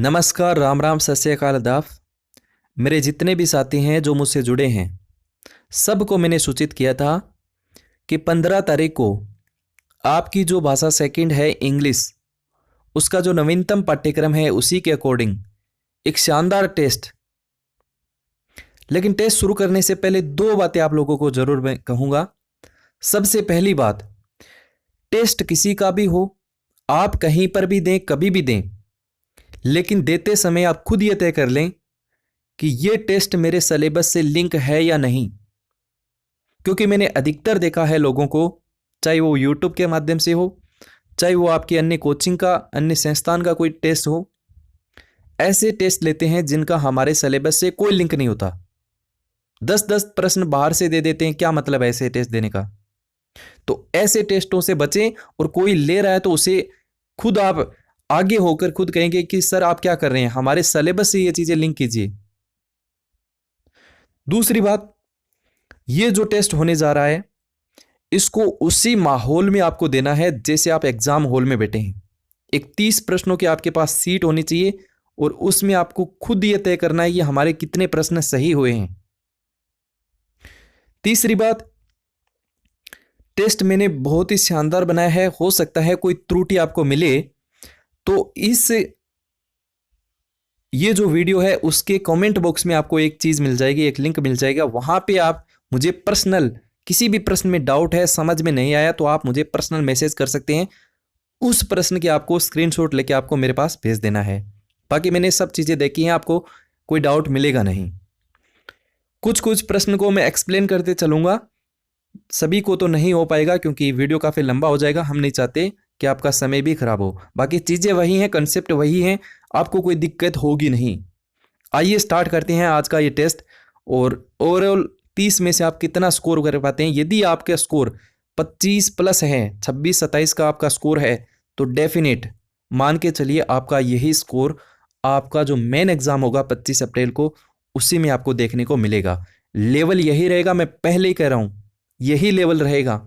नमस्कार, राम राम, सत श्री अकाल, आदाब। मेरे जितने भी साथी हैं जो मुझसे जुड़े हैं, सबको मैंने सूचित किया था कि 15 तारीख को आपकी जो भाषा सेकंड है इंग्लिश, उसका जो नवीनतम पाठ्यक्रम है उसी के अकॉर्डिंग एक शानदार टेस्ट। लेकिन टेस्ट शुरू करने से पहले दो बातें आप लोगों को जरूर मैं कहूँगा। सबसे पहली बात, टेस्ट किसी का भी हो, आप कहीं पर भी दें, कभी भी दें, लेकिन देते समय आप खुद ये तय कर लें कि ये टेस्ट मेरे सिलेबस से लिंक है या नहीं। क्योंकि मैंने अधिकतर देखा है लोगों को, चाहे वो यूट्यूब के माध्यम से हो, चाहे वो आपके अन्य कोचिंग का, अन्य संस्थान का कोई टेस्ट हो, ऐसे टेस्ट लेते हैं जिनका हमारे सिलेबस से कोई लिंक नहीं होता। 10-10 प्रश्न बाहर से दे देते हैं। क्या मतलब है ऐसे टेस्ट देने का? तो ऐसे टेस्टों से बचें, और कोई ले रहा है तो उसे खुद आप आगे होकर खुद कहेंगे कि सर आप क्या कर रहे हैं, हमारे सिलेबस से ये चीजें लिंक कीजिए। दूसरी बात, ये जो टेस्ट होने जा रहा है इसको उसी माहौल में आपको देना है जैसे आप एग्जाम हॉल में बैठे हैं। एक 30 प्रश्नों की आपके पास सीट होनी चाहिए, और उसमें आपको खुद ये तय करना है कि हमारे कितने प्रश्न सही हुए हैं। तीसरी बात, टेस्ट मैंने बहुत ही शानदार बनाया है। हो सकता है कोई त्रुटि आपको मिले तो ये जो वीडियो है उसके कमेंट बॉक्स में आपको एक चीज मिल जाएगी, एक लिंक मिल जाएगा। वहां पे आप मुझे पर्सनल, किसी भी प्रश्न में डाउट है, समझ में नहीं आया, तो आप मुझे पर्सनल मैसेज कर सकते हैं। उस प्रश्न की आपको स्क्रीनशॉट लेके आपको मेरे पास भेज देना है। बाकी मैंने सब चीजें देखी हैं, आपको कोई डाउट मिलेगा नहीं। कुछ कुछ प्रश्न को मैं एक्सप्लेन करते चलूंगा, सभी को तो नहीं हो पाएगा क्योंकि वीडियो काफी लंबा हो जाएगा। हम नहीं चाहते कि आपका समय भी खराब हो। बाकी चीजें वही हैं, कंसेप्ट वही हैं, आपको कोई दिक्कत होगी नहीं। आइए स्टार्ट करते हैं आज का ये टेस्ट। और ओवरऑल 30 में से आप कितना स्कोर कर पाते हैं। यदि आपका स्कोर 25 प्लस है, 26-27 का आपका स्कोर है, तो डेफिनेट मान के चलिए आपका यही स्कोर आपका जो मेन एग्जाम होगा 25 अप्रैल को, उसी में आपको देखने को मिलेगा। लेवल यही रहेगा, मैं पहले ही कह रहा हूं, यही लेवल रहेगा।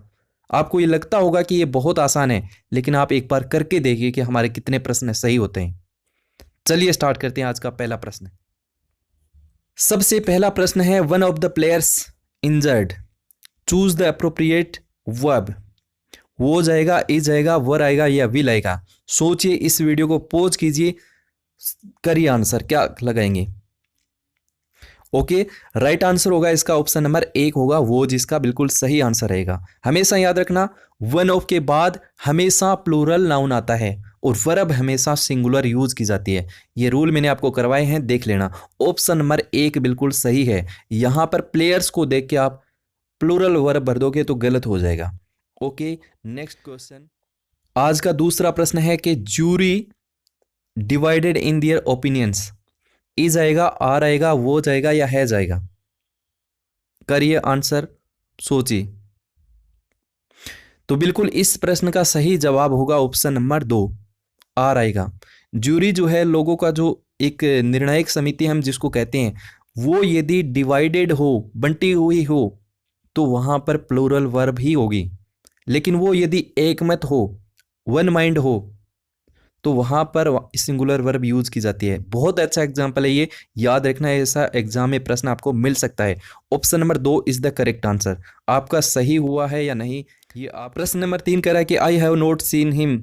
आपको ये लगता होगा कि ये बहुत आसान है, लेकिन आप एक बार करके देखिए कि हमारे कितने प्रश्न सही होते हैं। चलिए स्टार्ट करते हैं आज का पहला प्रश्न। सबसे पहला प्रश्न है, one of the players injured, choose the appropriate verb. वो जाएगा, इज आएगा, वर आएगा या विल आएगा? सोचिए, इस वीडियो को पॉज कीजिए, करिए आंसर, क्या लगाएंगे? ओके, राइट आंसर होगा इसका ऑप्शन नंबर 1 होगा, वो, जिसका बिल्कुल सही आंसर रहेगा। हमेशा याद रखना, वन ऑफ के बाद हमेशा प्लूरल नाउन आता है और वर्ब हमेशा सिंगुलर यूज की जाती है। ये रूल मैंने आपको करवाए हैं, देख लेना। ऑप्शन नंबर 1 बिल्कुल सही है। यहां पर प्लेयर्स को देख के आप प्लूरल वर्ब भर दोगे तो गलत हो जाएगा। Okay, next question. आज का दूसरा प्रश्न है कि jury divided in their opinions. Is आएगा, आर आएगा, वो जाएगा या है जाएगा? करिए आंसर, सोचिए। तो बिल्कुल इस प्रश्न का सही जवाब होगा ऑप्शन नंबर 2, आर आएगा। जूरी जो है, लोगों का जो एक निर्णायक समिति हम जिसको कहते हैं, वो यदि डिवाइडेड हो, बंटी हुई हो, तो वहां पर प्लूरल वर्ब ही होगी। लेकिन वो यदि एकमत हो, वन माइंड हो, तो वहां पर सिंगुलर वर्ब यूज की जाती है। बहुत अच्छा एग्जांपल है ये, याद रखना है, ऐसा एग्जाम में प्रश्न आपको मिल सकता है। Option number 2 is the correct answer. आपका सही हुआ है या नहीं, ये आप। प्रश्न नंबर 3 कह रहा है कि I have not seen him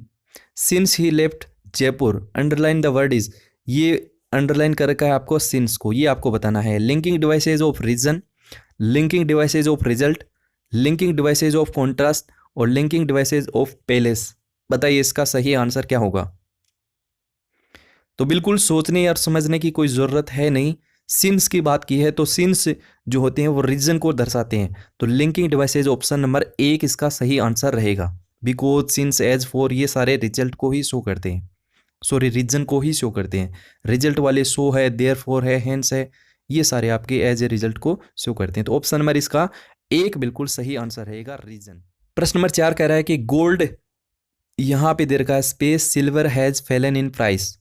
since he left Jaipur, underline the word is. ये अंडरलाइन कर रखा है आपको सिंस को, ये आपको बताना है। Linking devices of reason, linking devices of result, linking devices of contrast और लिंकिंग डिवाइसेज ऑफ पैलेस। बताइए इसका सही आंसर क्या होगा? तो बिल्कुल सोचने और समझने की कोई ज़रूरत है नहीं। सिंस की बात की है तो सिंस जो होते हैं वो रीजन को दर्शाते हैं। तो लिंकिंग डिवाइसेज ऑप्शन नंबर 1 इसका सही आंसर रहेगा। बिकॉज, सिंस, एज, फॉर, ये सारे रिजल्ट को ही शो करते हैं, सॉरी रीजन को ही शो करते हैं। रिजल्ट वाले शो है, देयर फॉर है, हेंस है, ये सारे आपके एज ए रिजल्ट को शो करते हैं। तो ऑप्शन नंबर इसका 1 बिल्कुल सही आंसर रहेगा, रीजन। प्रश्न नंबर 4 कह रहा है कि गोल्ड, यहां पे दे रखा है space, silver has fallen in price.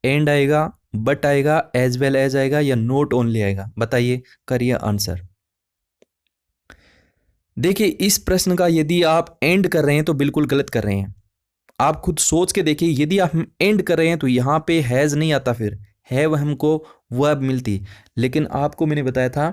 And आएगा, बट आएगा, एज वेल एज आएगा या नोट ओनली आएगा? बताइए, करिए आंसर। देखिए, इस प्रश्न का यदि आप एंड कर रहे हैं तो बिल्कुल गलत कर रहे हैं। आप खुद सोच के देखिए, यदि आप एंड कर रहे हैं तो यहाँ पे हैज़ नहीं आता, फिर है वह हमको वर्ब मिलती। लेकिन आपको मैंने बताया था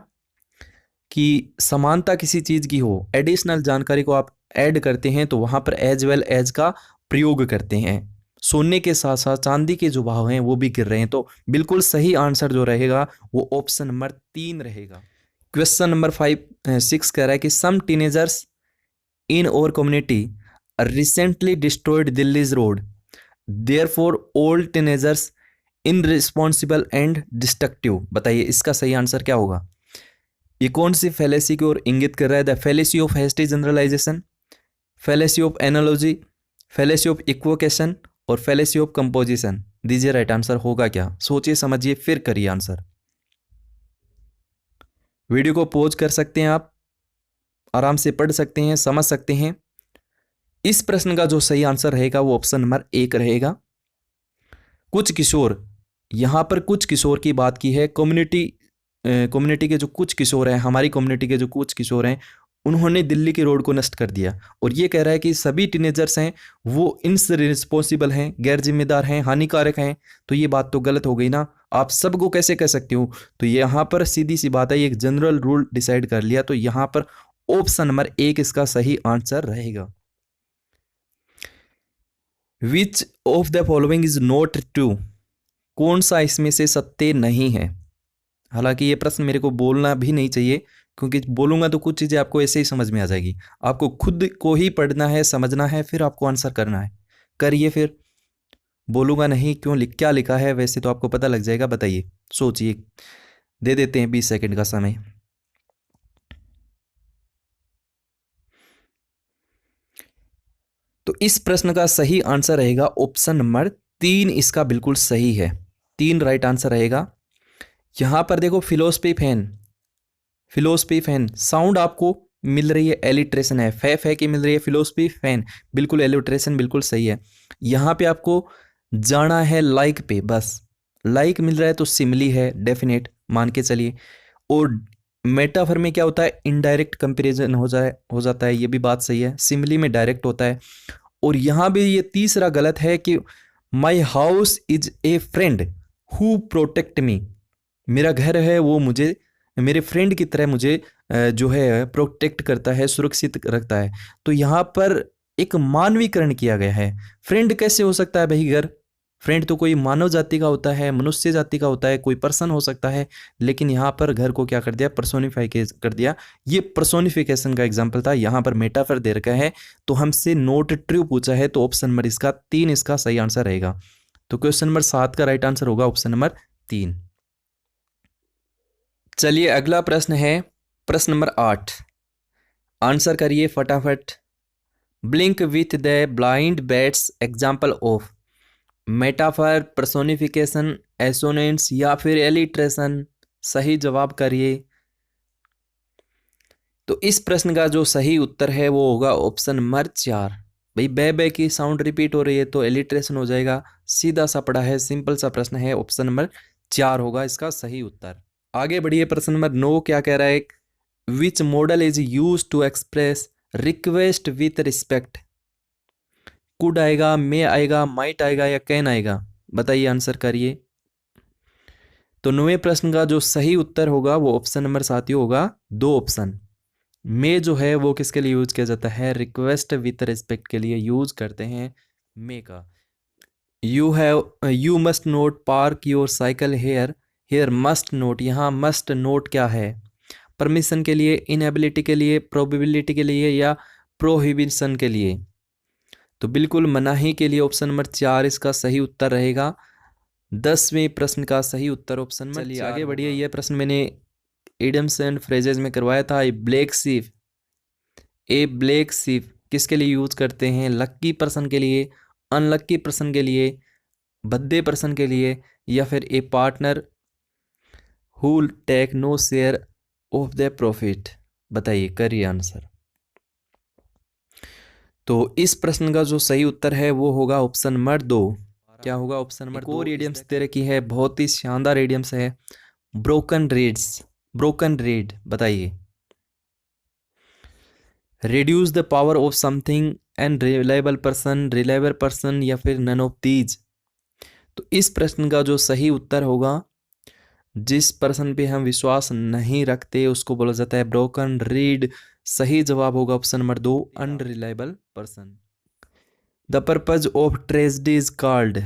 कि समानता किसी चीज़ की हो, एडिशनल जानकारी को आप ऐड करते हैं तो वहाँ पर एज वेल एज का प्रयोग करते हैं। सोने के साथ साथ चांदी के जो भाव हैं वो भी गिर रहे हैं। तो बिल्कुल सही आंसर जो रहेगा वो ऑप्शन नंबर 3 रहेगा। क्वेश्चन नंबर 6 कह रहा है कि सम teenagers in our community recently destroyed Delhi's road, therefore all teenagers irresponsible and destructive. बताइए इसका सही आंसर क्या होगा। ये कौन सी फैलेसी की ओर इंगित कर रहा है। The fallacy of hasty generalization, fallacy of analogy, fallacy of equivocation और फैलेसी ऑफ कंपोजिशन। दीजिए राइट आंसर होगा क्या। सोचिए समझिए फिर करिए आंसर। वीडियो को पॉज कर सकते हैं, आप आराम से पढ़ सकते हैं, समझ सकते हैं। इस प्रश्न का जो सही आंसर रहेगा वो ऑप्शन नंबर 1 रहेगा। कुछ किशोर, यहां पर कुछ किशोर की बात की है। कम्युनिटी के जो कुछ किशोर हैं, हमारी कम्युनिटी के जो कुछ किशोर हैं, उन्होंने दिल्ली के रोड को नष्ट कर दिया। और ये कह रहा है कि सभी टीनेजर्स हैं वो इनसे रिस्पॉन्सिबल हैं, गैर जिम्मेदार हैं, हानिकारक हैं। तो ये बात तो गलत हो गई ना। आप सबको कैसे कह सकते हो। तो यहाँ पर सीधी सी बात है, एक जनरल रूल डिसाइड कर लिया। तो यहाँ पर ऑप्शन नंबर 1 इसका सही आंसर रहेगा। Which of the following is not true, कौन सा इसमें से सत्य नहीं है। हालांकि ये प्रश्न मेरे को बोलना भी नहीं चाहिए, क्योंकि बोलूंगा तो कुछ चीज़ें आपको ऐसे ही समझ में आ जाएगी। आपको खुद को ही पढ़ना है, समझना है, फिर आपको आंसर करना है। करिए फिर। बोलूंगा नहीं, क्या लिखा है वैसे तो आपको पता लग जाएगा। बताइए, सोचिए। दे देते हैं 20 सेकंड का समय। तो इस प्रश्न का सही आंसर रहेगा ऑप्शन नंबर 3, इसका बिल्कुल सही है। 3 राइट आंसर रहेगा। यहां पर देखो, फिलोसफी फैन साउंड आपको मिल रही है, एलिट्रेशन है, फै की मिल रही है, फिलोसफी फैन बिल्कुल एलिट्रेशन बिल्कुल सही है। यहां पे आपको जाना है लाइक पे, बस लाइक मिल रहा है तो सिमिली है, डेफिनेट मान के चलिए। और मेटाफर में क्या होता है, इनडायरेक्ट कंपैरिजन हो जाता है, ये भी बात सही है। सिमिली में डायरेक्ट होता है। और यहां भी ये तीसरा गलत है कि my house is a friend who protect me, मेरा घर है वो मुझे मेरे फ्रेंड की तरह मुझे जो है प्रोटेक्ट करता है, सुरक्षित रखता है। तो यहाँ पर एक मानवीकरण किया गया है। फ्रेंड कैसे हो सकता है भाई घर। फ्रेंड तो कोई मानव जाति का होता है, मनुष्य जाति का होता है, कोई पर्सन हो सकता है। लेकिन यहाँ पर घर को क्या कर दिया, पर्सोनिफाई कर दिया। ये पर्सोनिफिकेशन का एग्जाम्पल था। यहाँ पर मेटाफर दे रखा है। तो हमसे नोट ट्रू पूछा है, तो ऑप्शन नंबर इसका 3 इसका सही आंसर रहेगा। तो क्वेश्चन नंबर 7 का राइट आंसर होगा ऑप्शन नंबर 3। चलिए अगला प्रश्न है प्रश्न नंबर 8। आंसर करिए फटाफट। Blink with the blind bats example of metaphor, personification, assonance या फिर एलिट्रेशन। सही जवाब करिए। तो इस प्रश्न का जो सही उत्तर है वो होगा ऑप्शन नंबर 4। भाई बे की साउंड रिपीट हो रही है तो एलिट्रेशन हो जाएगा। सीधा सा पड़ा है, सिंपल सा प्रश्न है। ऑप्शन नंबर 4 होगा इसका सही उत्तर। आगे बढ़िए। प्रश्न नंबर 9 क्या कह रहा है, which model is use to express request with respect. Could आएगा, मे आएगा, माइट आएगा या कैन आएगा। बताइए, आंसर करिए। तो 9वें प्रश्न का जो सही उत्तर होगा वो ऑप्शन नंबर साथियों होगा 2 ऑप्शन। मे जो है वो किसके लिए यूज किया जाता है, रिक्वेस्ट विथ रिस्पेक्ट के लिए यूज करते हैं मे का। You must not park your cycle here, here must not. यहाँ मस्ट नोट क्या है, परमिशन के लिए, इनएबिलिटी के लिए, प्रोबेबिलिटी के लिए या प्रोहिबिशन के लिए। तो बिल्कुल मनाही के लिए ऑप्शन नंबर 4 इसका सही उत्तर रहेगा। 10वें प्रश्न का सही उत्तर ऑप्शन नंबर 4। चलिए आगे बढ़िए। यह प्रश्न मैंने इडियम्स एंड फ्रेजेस में करवाया था। ए ब्लैक शीप किसके लिए यूज करते हैं, लक्की पर्सन के लिए, अनलक्की पर्सन के लिए, भद्दे पर्सन के लिए या फिर a partner who take no share of the profit. बताइए, करिए आंसर। तो इस प्रश्न का जो सही उत्तर है वो होगा ऑप्शन नंबर 2। क्या होगा ऑप्शन नंबर 2। और इडियम्स दे रखी है, बहुत ही शानदार इडियम्स है। Broken reed. बताइए, reduce the power of something unreliable person, reliable person या फिर नन ऑफ दीज। तो इस प्रश्न का जो सही उत्तर होगा, जिस पर्सन पे हम विश्वास नहीं रखते उसको बोला जाता है ब्रोकन रीड। सही जवाब होगा option number 2, unreliable person. The purpose of tragedy is called.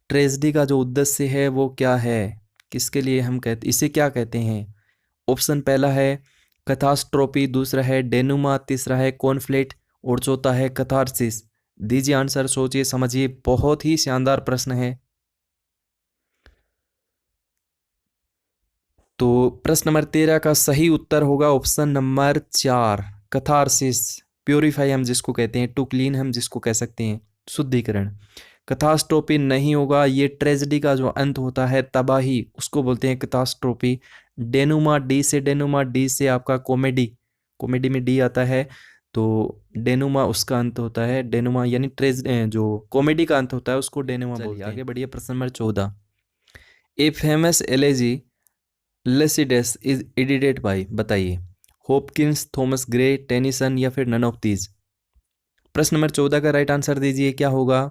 Tragedy का जो उद्देश्य है वो क्या है, किसके लिए हम कहते, इसे क्या कहते हैं? ऑप्शन पहला है कैथास्ट्रोफी, दूसरा है डेनुमा, तीसरा है कॉन्फ्लिक्ट और चौथा है कैथारसिस। दीजिए आंसर, सोचिए समझिए, बहुत ही शानदार प्रश्न है। तो प्रश्न नंबर 13 का सही उत्तर होगा ऑप्शन नंबर 4, कैथारसिस। प्योरीफाई हम जिसको कहते हैं, टू क्लीन हम जिसको कह सकते हैं, शुद्धिकरण। कैथास्ट्रोफी नहीं होगा, ये ट्रेजेडी का जो अंत होता है, तबाही, उसको बोलते हैं कैथास्ट्रोफी। डेनुमा, डी से आपका कॉमेडी, कॉमेडी में डी आता है, तो डेनुमा उसका अंत होता है। डेनुमा यानी जो कॉमेडी का अंत होता है उसको डेनुमा बोलते हैं। आगे बढ़िए, प्रश्न number 14। A famous elegy Lycidas is edited by, बताइए, हॉपकिंस, थॉमस ग्रे, टेनिसन या फिर नन ऑफ दीज। प्रश्न नंबर 14 का राइट आंसर दीजिए, क्या होगा?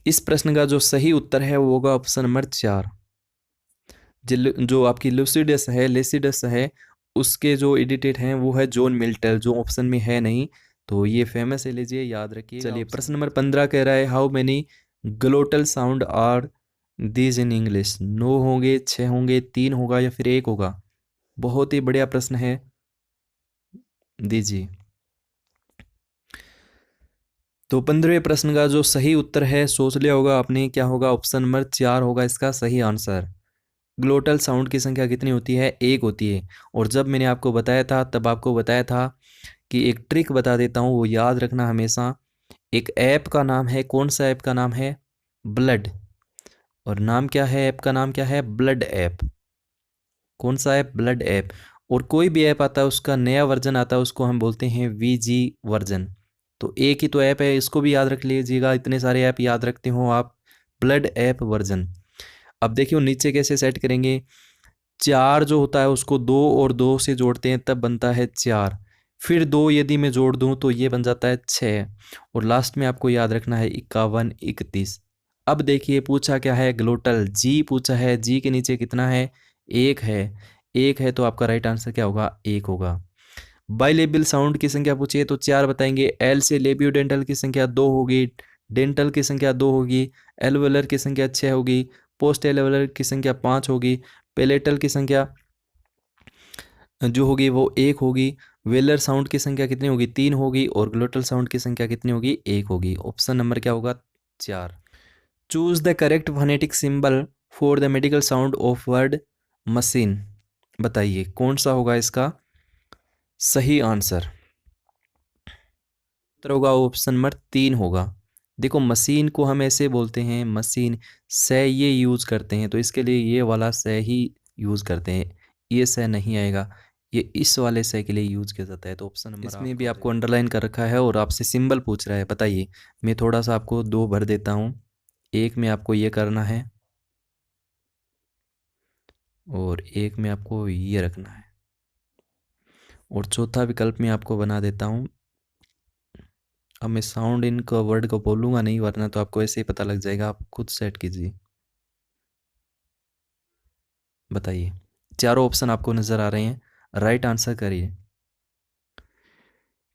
इस प्रश्न का जो सही उत्तर है वो होगा ऑप्शन नंबर 4। जो आपकी लुसिडस है, लेसिडस है, उसके जो एडिटेड हैं वो है जॉन मिल्टन, जो ऑप्शन में है नहीं, तो ये फेमस है, लीजिए याद रखिए। चलिए प्रश्न नंबर 15 कह रहा है how many glottal sound are these in English. 9 होंगे, 6 होंगे, 3 होगा या फिर 1 होगा? बहुत ही बढ़िया प्रश्न है, दीजिए। तो 15वें प्रश्न का जो सही उत्तर है, सोच लिया होगा आपने, क्या होगा? ऑप्शन नंबर 4 होगा इसका सही आंसर। ग्लोटल साउंड की संख्या कितनी होती है? 1 होती है। और जब मैंने आपको बताया था, तब आपको बताया था कि एक ट्रिक बता देता हूँ, वो याद रखना हमेशा। एक ऐप का नाम है, कौन सा ऐप का नाम है? ब्लड। और नाम क्या है ऐप का? नाम क्या है? Blood app. कौन सा ऐप? Blood app. और कोई भी ऐप आता है उसका नया वर्जन आता है, उसको हम बोलते हैं वीजी वर्जन। तो एक ही तो ऐप है, इसको भी याद रख लीजिएगा, इतने सारे ऐप याद रखते हो आप। Blood app version. अब देखिए नीचे कैसे सेट करेंगे। 4 जो होता है उसको 2 और 2 से जोड़ते हैं, तब बनता है 4। फिर 2 यदि मैं जोड़ दूं तो ये बन जाता है 6। और लास्ट में आपको याद रखना है 51, 31। अब देखिए पूछा क्या है? ग्लोटल जी पूछा है, जी के नीचे कितना है? 1 है। 1 है तो आपका राइट आंसर क्या होगा? 1 होगा। बाइलेबियल साउंड की संख्या पूछिए तो 4 बताएंगे। एल से लेबियोडेंटल की संख्या 2 होगी, डेंटल की संख्या 2 होगी, एल्वेलर की संख्या 6 होगी, पोस्ट एल्वेलर की संख्या 5 होगी, पेलेटल की संख्या जो होगी वो 1 होगी, वेलर साउंड की संख्या कितनी होगी? 3 होगी, और ग्लोटल साउंड की संख्या कितनी होगी? 1 होगी। ऑप्शन नंबर क्या होगा? 4। Choose the correct phonetic symbol for the medical sound of word machine, बताइए कौन सा होगा इसका सही आंसर? उत्तर होगा ऑप्शन नंबर 3 होगा। देखो मशीन को हम ऐसे बोलते हैं, मशीन से ये यूज करते हैं, तो इसके लिए ये वाला से ही यूज करते हैं, ये से नहीं आएगा, ये इस वाले से के लिए यूज किया जाता है। तो ऑप्शन नंबर इसमें भी आपको अंडरलाइन कर रखा है और आपसे सिंबल पूछ रहा है, बताइए। मैं थोड़ा सा आपको 2 भर देता हूँ। एक में आपको ये करना है और एक में आपको ये रखना है, और चौथा विकल्प में आपको बना देता हूँ। अब मैं साउंड इन का वर्ड को बोलूँगा नहीं, वरना तो आपको ऐसे ही पता लग जाएगा, आप खुद सेट कीजिए। बताइए, चारों ऑप्शन आपको नज़र आ रहे हैं, राइट आंसर करिए।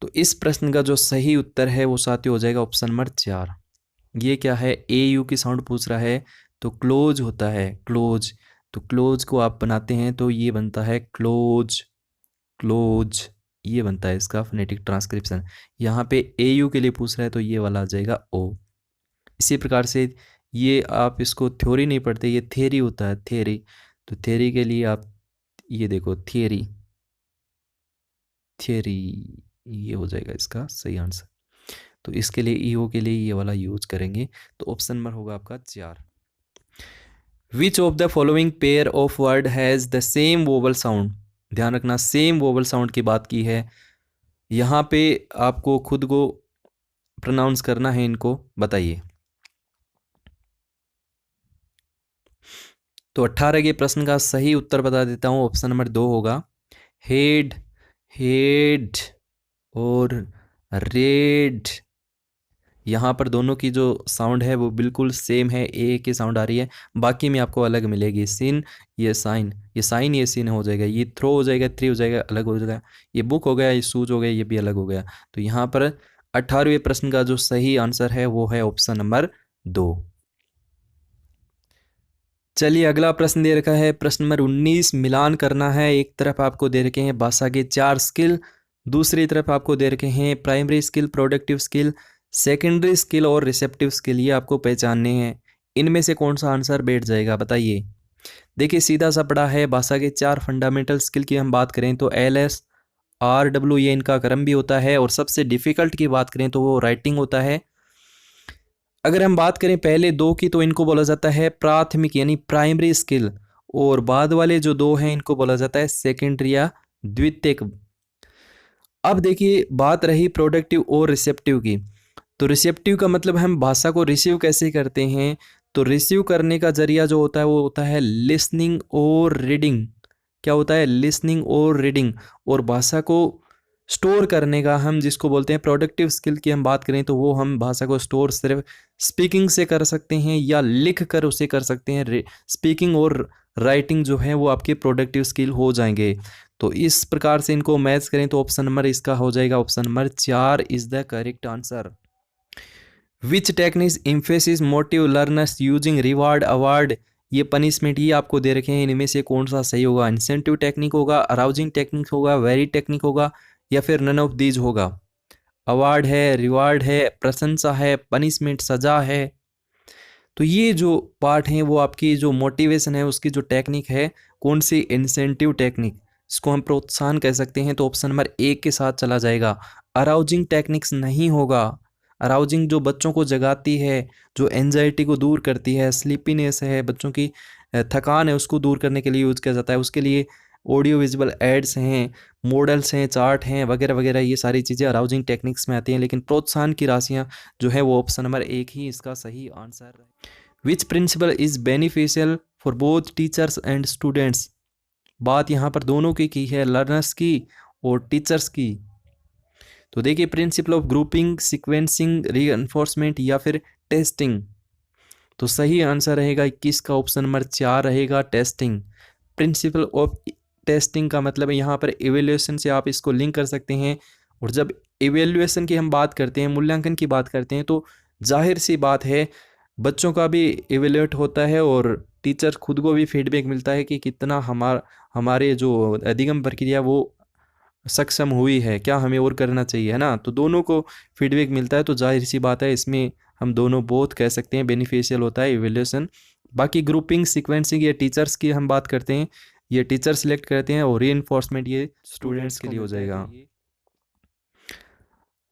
तो इस प्रश्न का जो सही उत्तर है वो साथियों हो जाएगा ऑप्शन नंबर 4। ये क्या है? ए यू की साउंड पूछ रहा है, तो क्लोज होता है, क्लोज। तो क्लोज को आप बनाते हैं तो ये बनता है क्लोज, क्लोज, ये बनता है इसका फोनेटिक ट्रांसक्रिप्शन। यहाँ पे ए यू के लिए पूछ रहा है तो ये वाला आ जाएगा ओ। इसी प्रकार से ये आप इसको थ्योरी नहीं पढ़ते, ये थियरी होता है, थियरी। तो थियरी के लिए आप ये देखो, थियरी, थियरी, ये हो जाएगा इसका सही आंसर। तो इसके लिए ईओ के लिए ये वाला यूज करेंगे, तो ऑप्शन नंबर होगा आपका 4। Which of the following pair of word has the same vowel sound. ध्यान रखना, सेम वोवल साउंड की बात की है, यहाँ पे आपको खुद को प्रोनाउंस करना है इनको, बताइए। तो 18 के प्रश्न का सही उत्तर बता देता हूँ, ऑप्शन नंबर 2 होगा हेड, हेड और रेड, यहाँ पर दोनों की जो साउंड है वो बिल्कुल सेम है, ए की साउंड आ रही है, बाकी में आपको अलग मिलेगी। सिन, ये साइन, ये साइन, ये सिन हो जाएगा, ये थ्रो हो जाएगा, थ्री हो जाएगा, अलग हो जाएगा, ये बुक हो गया, ये शूज हो गया, ये भी अलग हो गया। तो यहाँ पर 18वें प्रश्न का जो सही आंसर है वो है ऑप्शन नंबर 2। चलिए अगला प्रश्न दे रखा है प्रश्न नंबर 19, मिलान करना है। एक तरफ आपको दे रखे हैं भाषा के 4 स्किल, दूसरी तरफ आपको दे रखे हैं primary skill, productive skill, secondary skill और रिसेप्टिव स्किल, ये आपको पहचानने हैं। इनमें से कौन सा आंसर बैठ जाएगा बताइए। देखिए सीधा सा पड़ा है, भाषा के 4 फंडामेंटल स्किल की हम बात करें तो LS RW ये इनका क्रम भी होता है, और सबसे डिफिकल्ट की बात करें तो वो राइटिंग होता है। अगर हम बात करें पहले दो की तो इनको बोला जाता है प्राथमिक यानी प्राइमरी स्किल, और बाद वाले जो दो हैं इनको बोला जाता है सेकेंडरी या द्वितीयक। अब देखिए बात रही प्रोडक्टिव और रिसेप्टिव की, तो रिसेप्टिव का मतलब हम भाषा को रिसीव कैसे करते हैं, तो रिसीव करने का जरिया जो होता है वो होता है लिसनिंग और रीडिंग। क्या होता है? लिसनिंग और रीडिंग। और भाषा को स्टोर करने का हम जिसको बोलते हैं प्रोडक्टिव स्किल की हम बात करें तो वो हम भाषा को स्टोर सिर्फ स्पीकिंग से कर सकते हैं या लिख कर उसे कर सकते हैं। स्पीकिंग और राइटिंग जो है वो आपके प्रोडक्टिव स्किल हो जाएंगे। तो इस प्रकार से इनको मैच करें तो ऑप्शन नंबर इसका हो जाएगा option number 4 is the correct answer. Which techniques emphasis motive learners using reward award, ये पनिशमेंट ये आपको दे रखे हैं, इनमें से कौन सा सही होगा? इंसेंटिव टेक्निक होगा, अराउजिंग टेक्निक होगा, वेरी टेक्निक होगा, या फिर नन ऑफ दीज होगा? अवार्ड है, रिवार्ड है, प्रशंसा है, पनिशमेंट सजा है। तो ये जो पार्ट है वो आपकी जो मोटिवेशन है उसकी जो टेक्निक है, कौन सी? इंसेंटिव टेक्निक, इसको हम प्रोत्साहन कह सकते हैं। तो ऑप्शन नंबर 1 के साथ चला जाएगा। अराउजिंग टेक्निक्स नहीं होगा। अराउजिंग जो बच्चों को जगाती है, जो एंजाइटी को दूर करती है, स्लीपीनेस है, बच्चों की थकान है, उसको दूर करने के लिए यूज़ किया जाता है। उसके लिए ऑडियो विजुअल एड्स हैं, मॉडल्स हैं, चार्ट हैं, वगैरह वगैरह, ये सारी चीज़ें अराउजिंग टेक्निक्स में आती हैं। लेकिन प्रोत्साहन की राशियाँ जो है वो ऑप्शन नंबर 1 ही इसका सही आंसर है। Which principle is beneficial for both teachers and students, बात यहाँ पर दोनों की है, लर्नर्स की और टीचर्स की। तो देखिए principle of grouping, sequencing, reinforcement या फिर टेस्टिंग। तो सही आंसर रहेगा 21 का ऑप्शन नंबर 4 रहेगा टेस्टिंग। प्रिंसिपल ऑफ टेस्टिंग का मतलब है यहाँ पर इवेल्युएशन से आप इसको लिंक कर सकते हैं। और जब इवेल्युएशन की हम बात करते हैं, मूल्यांकन की बात करते हैं, तो जाहिर सी बात है बच्चों का भी इवेल्युएट होता है और टीचर खुद को भी फीडबैक मिलता है कि कितना हमारे जो अधिगम प्रक्रिया वो सक्षम हुई है, क्या हमें और करना चाहिए, है ना। तो दोनों को फीडबैक मिलता है, तो जाहिर सी बात है इसमें हम दोनों बोथ कह सकते हैं बेनिफिशियल होता है इवेल्यूशन। बाकी ग्रुपिंग, सीक्वेंसिंग ये टीचर्स की हम बात करते हैं, ये टीचर सिलेक्ट करते हैं, और री ये स्टूडेंट्स के लिए हो जाएगा।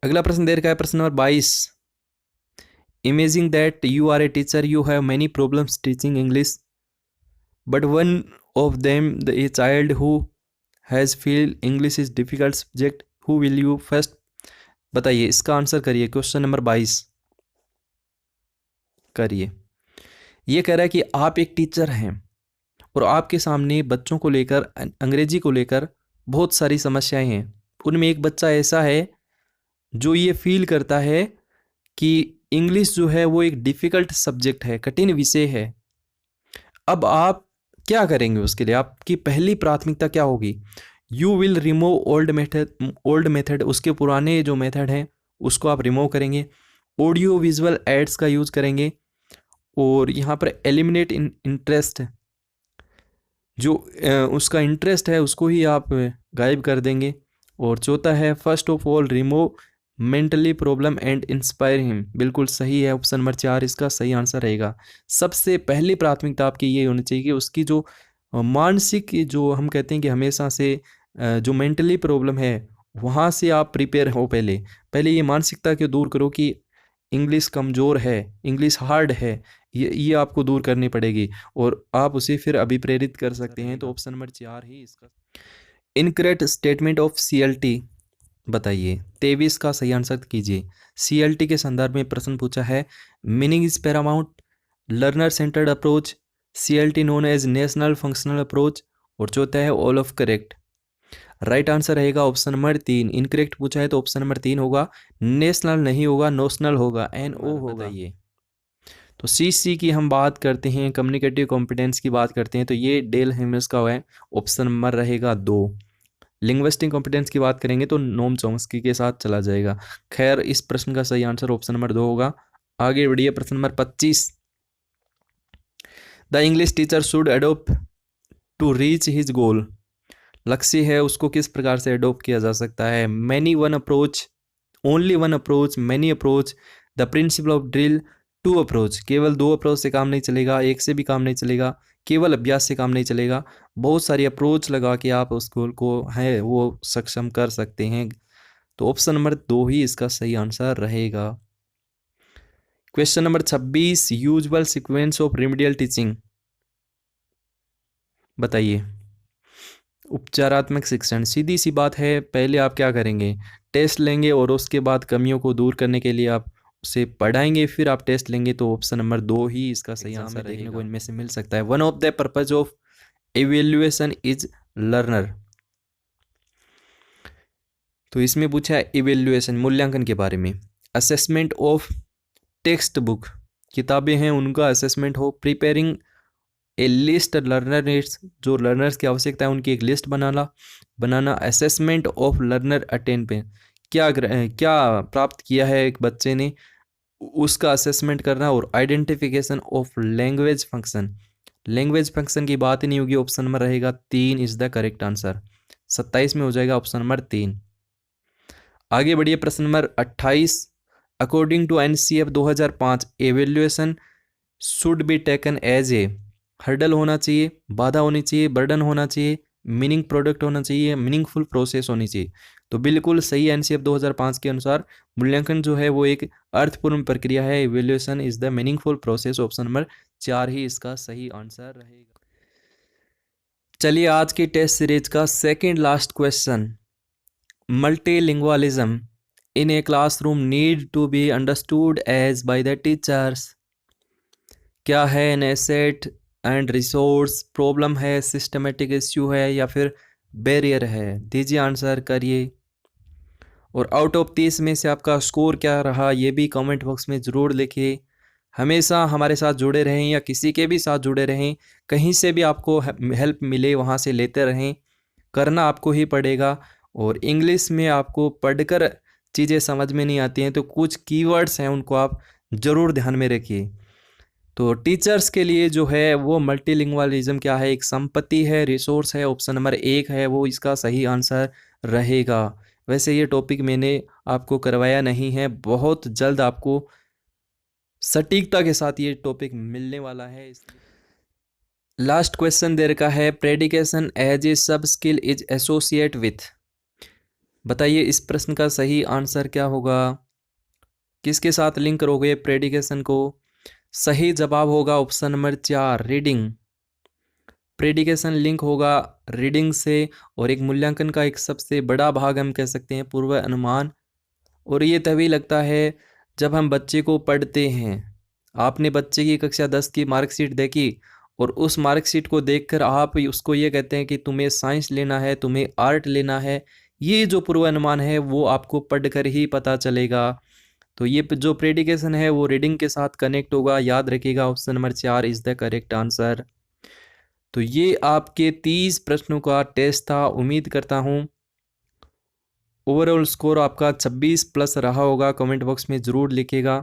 अगला प्रश्न दे रखा है प्रश्न number 22, imaging that you are a teacher, you have many problems teaching English, but one of them a child who has feel English is difficult subject, who will you first, बताइए इसका आंसर करिए। Question number 22 करिए। ये कह रहा है कि आप एक टीचर हैं और आपके सामने बच्चों को लेकर, अंग्रेजी को लेकर बहुत सारी समस्याएं हैं। उनमें एक बच्चा ऐसा है जो ये फील करता है कि इंग्लिश जो है वो एक डिफ़िकल्ट सब्जेक्ट है, कठिन विषय है। अब आप क्या करेंगे उसके लिए? आपकी पहली प्राथमिकता क्या होगी? You will remove old method, उसके पुराने जो मेथड हैं उसको आप रिमूव करेंगे। ऑडियो विजुअल एड्स का यूज़ करेंगे, और यहाँ पर एलिमिनेट इंटरेस्ट, जो उसका इंटरेस्ट है उसको ही आप गायब कर देंगे। और चौथा है first of all remove mentally problem and inspire him, बिल्कुल सही है, ऑप्शन नंबर 4 इसका सही आंसर रहेगा। सबसे पहली प्राथमिकता आपकी ये होनी चाहिए कि उसकी जो मानसिक, जो हम कहते हैं कि हमेशा से जो मेंटली प्रॉब्लम है वहाँ से आप प्रिपेयर हो। पहले ये मानसिकता को दूर करो कि इंग्लिश कमज़ोर है, इंग्लिश हार्ड है, ये आपको दूर करनी पड़ेगी, और आप उसे फिर अभिप्रेरित कर सकते हैं। तो ऑप्शन नंबर 4 ही इसका। इनकरेक्ट स्टेटमेंट ऑफ CLT, बताइए 23 का सही आंसर कीजिए। CLT के संदर्भ में प्रश्न पूछा है, meaning is paramount, learner centred approach, CLT known as national functional approach, और चौथा है all of correct. Right answer रहेगा ऑप्शन नंबर 3। इनकरेक्ट पूछा है तो ऑप्शन नंबर 3 होगा। नेशनल नहीं होगा, नोशनल होगा, NO होगा। बताइए। तो CC की हम बात करते हैं, कम्युनिकेटिव कॉम्पिटेंस की बात करते हैं, तो ये डेल हेमस का है, ऑप्शन नंबर रहेगा 2। लिंग्विस्टिक कॉम्पिटेंस की बात करेंगे तो नोम चॉम्स्की के साथ चला जाएगा। खैर, इस प्रश्न का सही आंसर ऑप्शन नंबर 2 होगा। आगे बढ़िए, प्रश्न number 25। The English teacher should adopt to reach his goal. लक्ष्य है उसको किस प्रकार से अडोप्ट किया जा सकता है? Many one approach, only one approach, many approach, the principle of drill, two approach. केवल 2 अप्रोच से काम नहीं चलेगा, एक से भी काम नहीं चलेगा, केवल अभ्यास से काम नहीं चलेगा, बहुत सारी अप्रोच लगा के आप उस गोल को है वो सक्षम कर सकते हैं। तो ऑप्शन नंबर 2 ही इसका सही आंसर रहेगा। Question number 26, usual sequence of remedial teaching. बताइए। उपचारात्मक शिक्षण, सीधी सी बात है, पहले आप क्या करेंगे? टेस्ट लेंगे और उसके बाद कमियों को दूर करने के लिए आप उसे पढ़ाएंगे, फिर आप टेस्ट लेंगे। तो ऑप्शन नंबर 2 ही इसका सही आंसर देखने को इनमें से मिल सकता है। One of the purpose of evaluation is learner. तो इसमें पूछा है इवेल्युएशन, मूल्यांकन के बारे में। असेसमेंट ऑफ टेक्स्ट बुक, किताबें हैं उनका असेसमेंट हो। प्रिपेयरिंग ए लिस्ट लर्नर नीड्स, जो लर्नर्स की आवश्यकता है उनकी एक list banana. Assessment of learner attainment, क्या प्राप्त किया है एक बच्चे ने, उसका असेसमेंट करना। और identification of language function, language function की बात ही नहीं होगी, ऑप्शन नंबर रहेगा 3 इज द करेक्ट आंसर। 27 में हो जाएगा ऑप्शन नंबर 3। आगे बढ़िए, प्रश्न number 28। According to NCF 2005, evaluation should be taken as a, hurdle होना चाहिए, बाधा होनी चाहिए, बर्डन होना चाहिए, मीनिंग प्रोडक्ट होना चाहिए, मीनिंगफुल प्रोसेस होनी चाहिए। तो बिल्कुल सही, NCF 2005 के अनुसार मूल्यांकन जो है वो एक अर्थपूर्ण प्रक्रिया है। Evaluation is the meaningful process, option number 4 ही इसका सही आंसर रहेगा। चलिए, आज की टेस्ट सीरीज का second last question. Multilingualism in a classroom need to be understood as by the teachers. क्या है? An asset and resource, problem है, सिस्टमेटिक इश्यू है, या फिर बैरियर है? दीजिए आंसर करिए। और आउट ऑफ 30 में से आपका स्कोर क्या रहा ये भी कमेंट बॉक्स में ज़रूर लिखिए। हमेशा हमारे साथ जुड़े रहें या किसी के भी साथ जुड़े रहें, कहीं से भी आपको हेल्प मिले वहाँ से लेते रहें, करना आपको ही पड़ेगा। और इंग्लिश में आपको पढ़कर चीज़ें समझ में नहीं आती हैं तो कुछ कीवर्ड्स हैं उनको आप ज़रूर ध्यान में रखिए। तो टीचर्स के लिए जो है वो मल्टीलिंगुअलिज्म क्या है? एक संपत्ति है, रिसोर्स है, ऑप्शन नंबर 1 है वो इसका सही आंसर रहेगा। वैसे ये टॉपिक मैंने आपको करवाया नहीं है, बहुत जल्द आपको सटीकता के साथ ये टॉपिक मिलने वाला है। लास्ट क्वेश्चन दे रखा है, प्रेडिकेशन एज ए सब स्किल इज एसोसिएट विथ। बताइए इस प्रश्न का सही आंसर क्या होगा? किसके साथ लिंक करोगे प्रेडिकेशन को? सही जवाब होगा ऑप्शन नंबर 4, रीडिंग। प्रेडिकेशन लिंक होगा रीडिंग से। और एक मूल्यांकन का एक सबसे बड़ा भाग हम कह सकते हैं पूर्व अनुमान। और ये तभी लगता है जब हम बच्चे को पढ़ते हैं। आपने बच्चे की कक्षा 10 की मार्कशीट देखी और उस मार्कशीट को देखकर आप उसको ये कहते हैं कि तुम्हें साइंस लेना है, तुम्हें आर्ट लेना है। ये जो पूर्वानुमान है वो आपको पढ़कर ही पता चलेगा। तो ये जो प्रेडिकेशन है वो रीडिंग के साथ कनेक्ट होगा, याद रखिएगा। Option number 4 is the correct answer. तो ये आपके 30 प्रश्नों का टेस्ट था। उम्मीद करता हूँ ओवरऑल स्कोर आपका 26 प्लस रहा होगा। कमेंट बॉक्स में ज़रूर लिखिएगा।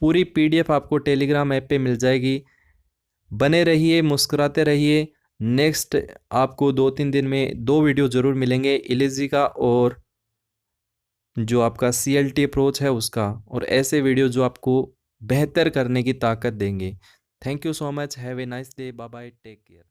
पूरी PDF आपको टेलीग्राम ऐप पे मिल जाएगी। बने रहिए, मुस्कुराते रहिए। नेक्स्ट आपको 2-3 दिन में 2 वीडियो ज़रूर मिलेंगे, इलिजी का और जो आपका CLT अप्रोच है उसका। और ऐसे वीडियो जो आपको बेहतर करने की ताकत देंगे। Thank you so much, have a nice day, bye bye, take care.